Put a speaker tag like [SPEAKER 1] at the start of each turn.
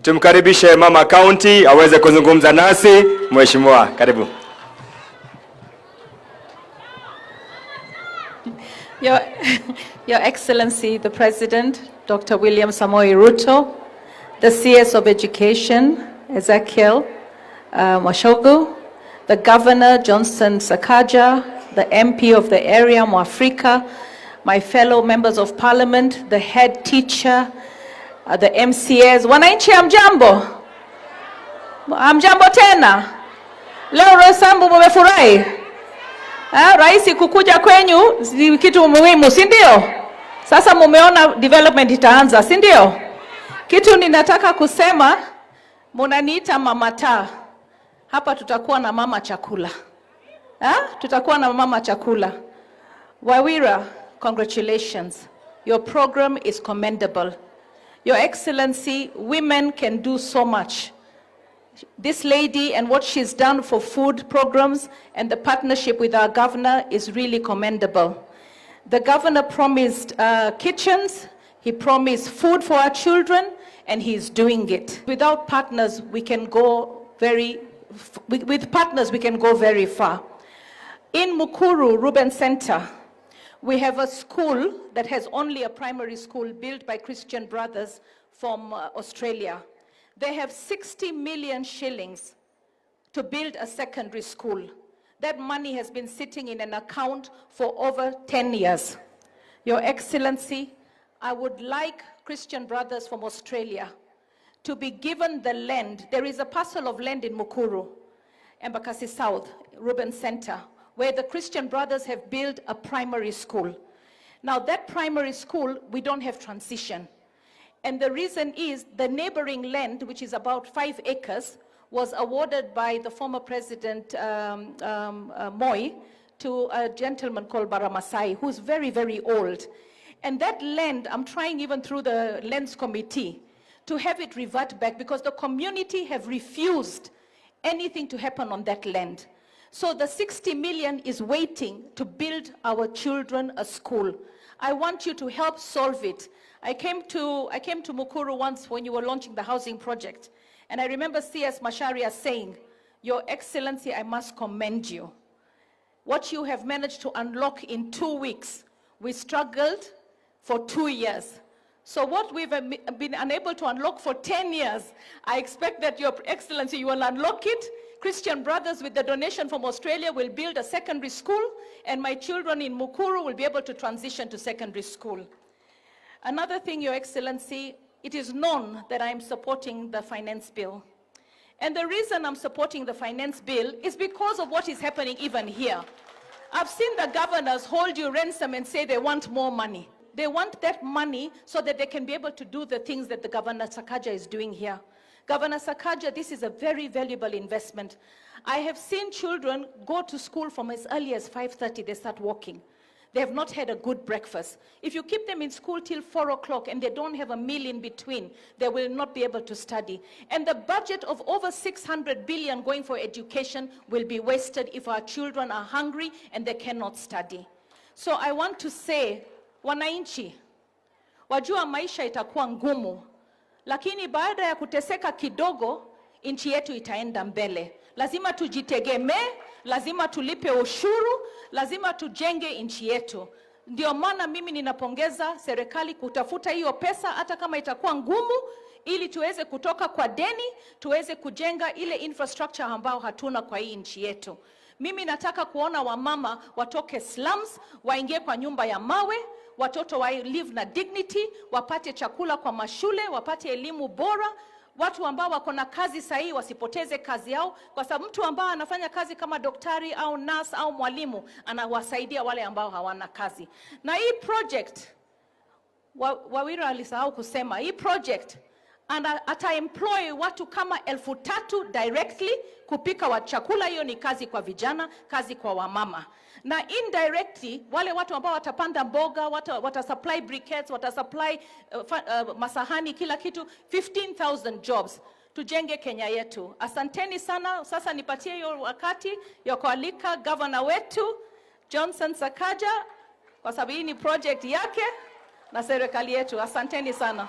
[SPEAKER 1] Tumkaribishe Mama County aweze kuzungumza nasi. Mheshimiwa, karibu.
[SPEAKER 2] Your Excellency, the President, Dr. William Samoei Ruto, the CS of Education, Ezekiel Mwashogu, the Governor, Johnson Sakaja, the MP of the area, Mwafrika, my fellow members of Parliament, the head teacher, the MCAs. Wananchi hamjambo? Hamjambo tena? Leo Rosambu mumefurahi? Raisi kukuja kwenyu ni kitu muhimu, si ndio? Sasa mumeona development itaanza, si ndio? Kitu ninataka kusema, munaniita mama taa. Hapa tutakuwa na mama chakula. Tutakuwa na mama chakula. Wawira, congratulations. Your program is commendable. Your Excellency, women can do so much. This lady and what she's done for food programs and the partnership with our governor is really commendable. The governor promised kitchens, he promised food for our children, and he's doing it. Without partners, we can go with partners, we can go very far. In Mukuru, Ruben Center, we have a school that has only a primary school built by Christian brothers from Australia. They have 60 million shillings to build a secondary school. That money has been sitting in an account for over 10 years. Your Excellency, I would like Christian brothers from Australia to be given the land. There is a parcel of land in Mukuru, Embakasi South, Ruben Center, where the Christian brothers have built a primary school. Now that primary school, we don't have transition. And the reason is the neighboring land, which is about 5 acres, was awarded by the former President Moi to a gentleman called Baramasai, who's very, very old. And that land, I'm trying even through the Lands Committee to have it revert back because the community have refused anything to happen on that land. So the 60 million is waiting to build our children a school. I want you to help solve it. I came to Mukuru once when you were launching the housing project. And I remember CS Masharia saying, Your Excellency, I must commend you. What you have managed to unlock in 2 weeks, we struggled for 2 years. So what we've been unable to unlock for 10 years, I expect that Your Excellency, you will unlock it. Christian brothers with the donation from Australia will build a secondary school, and my children in Mukuru will be able to transition to secondary school. Another thing, Your Excellency, it is known that I am supporting the finance bill. And the reason I'm supporting the finance bill is because of what is happening even here. I've seen the governors hold you ransom and say they want more money. They want that money so that they can be able to do the things that the Governor Sakaja is doing here. Governor Sakaja, this is a very valuable investment. I have seen children go to school from as early as 5:30, they start walking. They have not had a good breakfast. If you keep them in school till 4 o'clock and they don't have a meal in between, they will not be able to study. And the budget of over 600 billion going for education will be wasted if our children are hungry and they cannot study. So I want to say, wananchi, wajua maisha itakuwa ngumu, lakini baada ya kuteseka kidogo, nchi yetu itaenda mbele. Lazima tujitegemee, lazima tulipe ushuru, lazima tujenge nchi yetu. Ndio maana mimi ninapongeza serikali kutafuta hiyo pesa hata kama itakuwa ngumu, ili tuweze kutoka kwa deni, tuweze kujenga ile infrastructure ambao hatuna kwa hii nchi yetu. Mimi nataka kuona wamama watoke slums, waingie kwa nyumba ya mawe, watoto wa live na dignity, wapate chakula kwa mashule, wapate elimu bora. Watu ambao wako na kazi sahihi wasipoteze kazi yao, kwa sababu mtu ambao anafanya kazi kama daktari au nurse au mwalimu anawasaidia wale ambao hawana kazi. Na hii project, Wawira alisahau kusema, hii project ata-employ watu kama 3,000 directly kupika wa chakula. Hiyo ni kazi kwa vijana, kazi kwa wamama. Na indirectly, wale watu ambao watapanda mboga, watasupply briquettes, watasupply masahani, kila kitu, 15,000 jobs. Tujenge Kenya yetu. Asanteni sana. Sasa nipatie hiyo wakati ya kualika governor wetu Johnson Sakaja, kwa sababu hii ni project yake na serikali yetu. Asanteni sana.